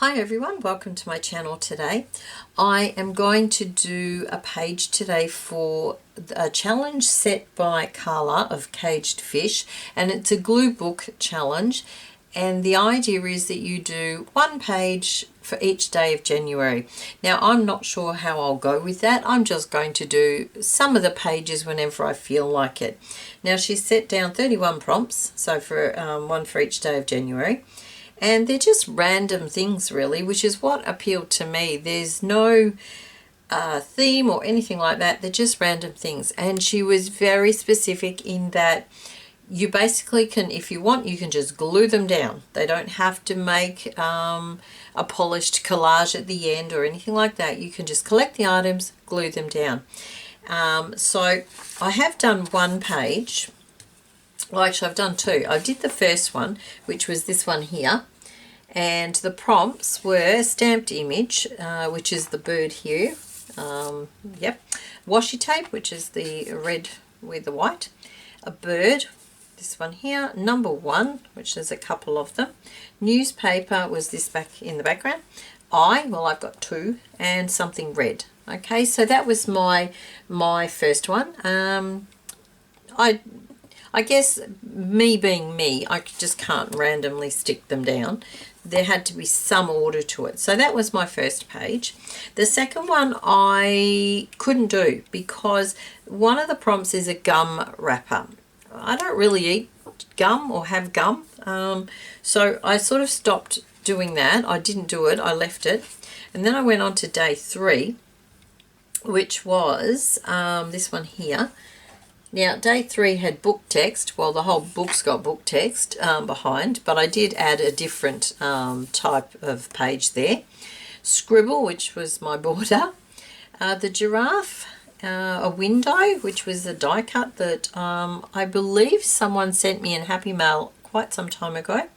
Hi everyone, welcome to my channel today. I am going to do a page today for a challenge set by Carla of Kaged Fish, and it's a glue book challenge, and the idea is that you do one page for each day of January. Now I'm not sure how I'll go with that. I'm just going to do some of the pages whenever I feel like it. Now she's set down 31 prompts, so for one for each day of January. And they're just random things really, which is what appealed to me. There's no theme or anything like that. They're just random things. And she was very specific in that you basically can, if you want, you can just glue them down. They don't have to make a polished collage at the end or anything like that. You can just collect the items, glue them down. So I have done one page. Well, actually I've done two. I did the first one, which was this one here. And the prompts were stamped image, which is the bird here. Washi tape, which is the red with the white. A bird, this one here. Number one, which there's a couple of them. Newspaper was this back in the background. Well, I've got two, and something red. Okay, so that was my first one. I guess me being me, I just can't randomly stick them down. There had to be some order to it. So that was my first page. The second one I couldn't do because one of the prompts is a gum wrapper. I don't really eat gum or have gum. So I sort of stopped doing that. I didn't do it. I left it. And then I went on to day 3, which was this one here. Now, day 3 had book text. Well, the whole book's got book text behind, but I did add a different type of page there. Scribble, which was my border. The giraffe, a window, which was a die cut that I believe someone sent me in Happy Mail quite some time ago.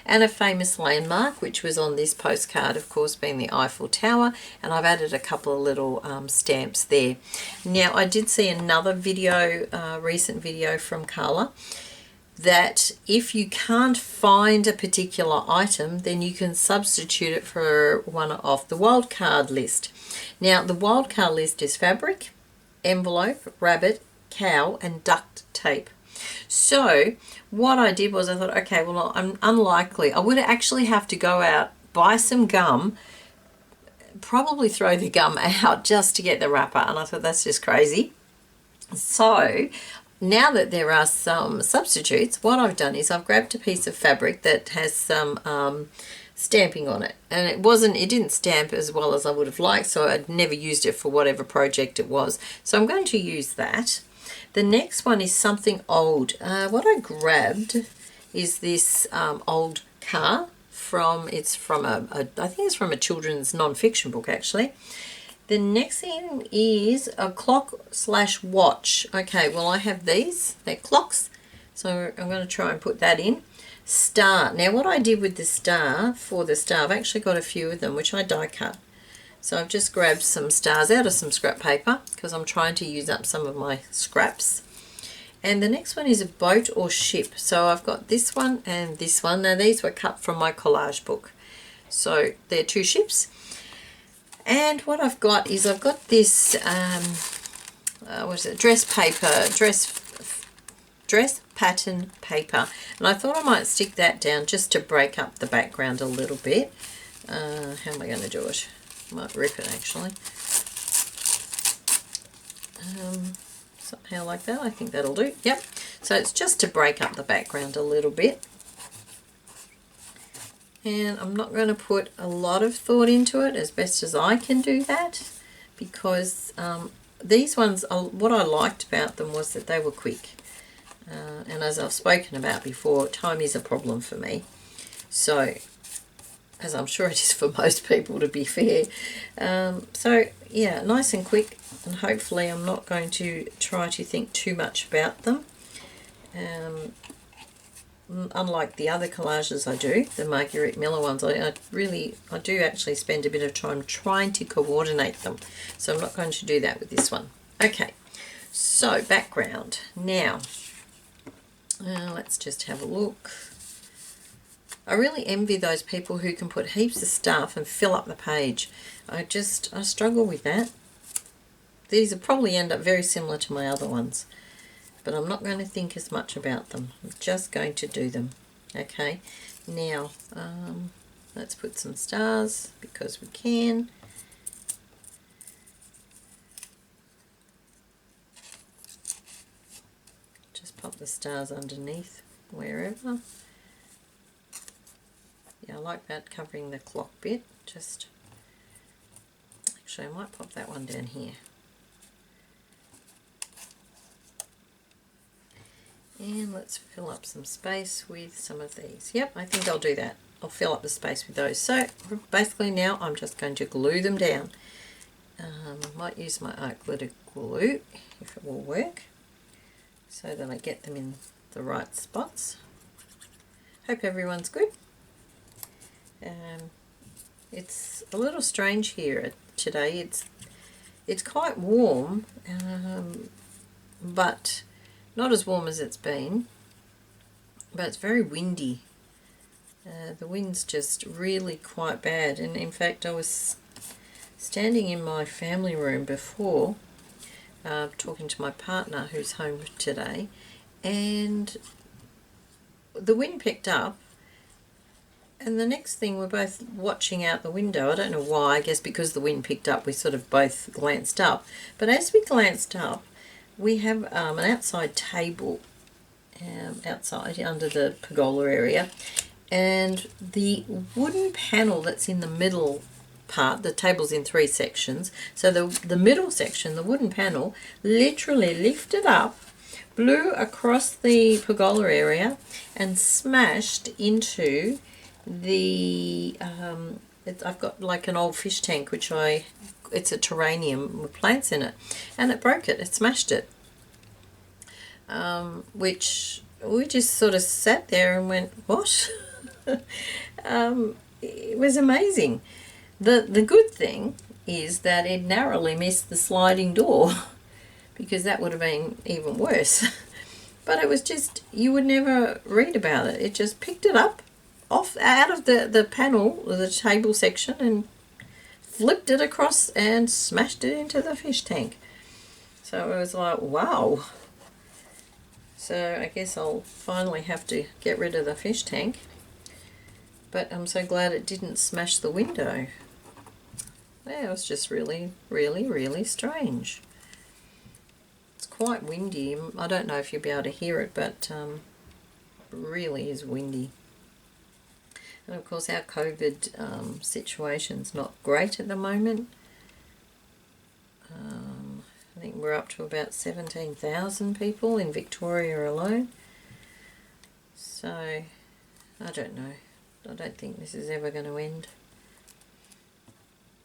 And a famous landmark, which was on this postcard, of course, being the Eiffel Tower, and I've added a couple of little stamps there. Now, I did see another video, recent video from Carla, that if you can't find a particular item, then you can substitute it for one off the wildcard list. Now, the wildcard list is fabric, envelope, rabbit, cow, and duct tape. So what I did was I thought, okay, well, I'm unlikely. I would actually have to go out, buy some gum, probably throw the gum out just to get the wrapper. And I thought, that's just crazy. So now that there are some substitutes, what I've done is I've grabbed a piece of fabric that has some stamping on it. And it didn't stamp as well as I would have liked, so I'd never used it for whatever project it was. So I'm going to use that. The next one is something old. What I grabbed is this old car I think it's from a children's non-fiction book actually. The next thing is a clock/watch. Okay, well I have these, they're clocks, so I'm going to try and put that in. Star. Now what I did with the star, I've actually got a few of them which I die cut. So I've just grabbed some stars out of some scrap paper because I'm trying to use up some of my scraps. And the next one is a boat or ship. So I've got this one and this one. Now these were cut from my collage book. So they're two ships. And what I've got is I've got this, dress pattern paper. And I thought I might stick that down just to break up the background a little bit. How am I going to do it? Might rip it actually. Somehow like that. I think that'll do. Yep. So it's just to break up the background a little bit. And I'm not going to put a lot of thought into it, as best as I can do that, because these ones, what I liked about them was that they were quick. And as I've spoken about before, time is a problem for me. So, as I'm sure it is for most people, to be fair. So yeah, nice and quick, and hopefully I'm not going to try to think too much about them. Unlike the other collages I do, the Marguerite Miller ones, I do actually spend a bit of time trying to coordinate them. So I'm not going to do that with this one. Okay, so background. Now, let's just have a look. I really envy those people who can put heaps of stuff and fill up the page. I struggle with that. These will probably end up very similar to my other ones, but I'm not going to think as much about them. I'm just going to do them. Okay, now let's put some stars because we can. Just pop the stars underneath wherever. Yeah, I like that, covering the clock bit. Actually, I might pop that one down here. And let's fill up some space with some of these. Yep, I think I'll do that. I'll fill up the space with those. So basically now I'm just going to glue them down. I might use my art glitter glue if it will work, so that I get them in the right spots. Hope everyone's good. It's a little strange here today. It's quite warm, but not as warm as it's been, but it's very windy. The wind's just really quite bad, and in fact I was standing in my family room before, talking to my partner who's home today, and the wind picked up, and the next thing we're both watching out the window. I don't know why, I guess because the wind picked up we sort of both glanced up, but as we glanced up we have an outside table outside under the pergola area, and the wooden panel that's in the middle part, the table's in 3 sections, so the middle section, the wooden panel, literally lifted up, blew across the pergola area and smashed into the I've got like an old fish tank it's a terrarium with plants in it, and it broke it smashed it, which we just sort of sat there and went, what? It was amazing. The good thing is that it narrowly missed the sliding door because that would have been even worse. But it was just, you would never read about it. It just picked it up out of the panel, the table section, and flipped it across and smashed it into the fish tank. So it was like, wow. So I guess I'll finally have to get rid of the fish tank. But I'm so glad it didn't smash the window. Yeah, it was just really, really, really strange. It's quite windy. I don't know if you'll be able to hear it, but really is windy. And of course our COVID situation's not great at the moment. I think we're up to about 17,000 people in Victoria alone. So, I don't know. I don't think this is ever going to end.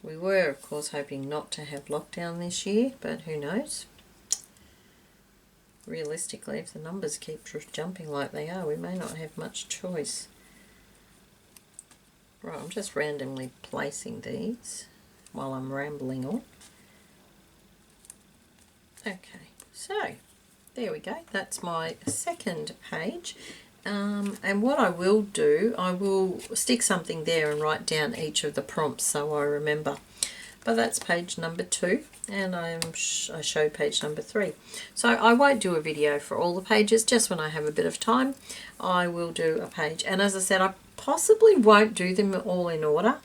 We were, of course, hoping not to have lockdown this year, but who knows? Realistically, if the numbers keep jumping like they are, we may not have much choice. Right, I'm just randomly placing these while I'm rambling on. Okay, so there we go. That's my second page. And what I will do, I will stick something there and write down each of the prompts so I remember. But that's page number 2, and I show page number 3. So I won't do a video for all the pages, just when I have a bit of time I will do a page. And as I said, I possibly won't do them all in order.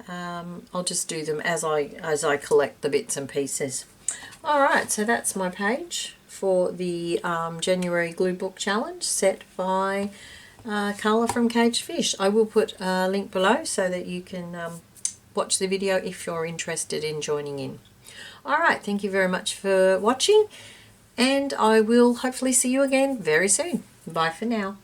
I'll just do them as I collect the bits and pieces. Alright, so that's my page for the January Gluebook Challenge set by Carla from Kaged Fish. I will put a link below so that you can watch the video if you're interested in joining in. Alright, thank you very much for watching, and I will hopefully see you again very soon. Bye for now.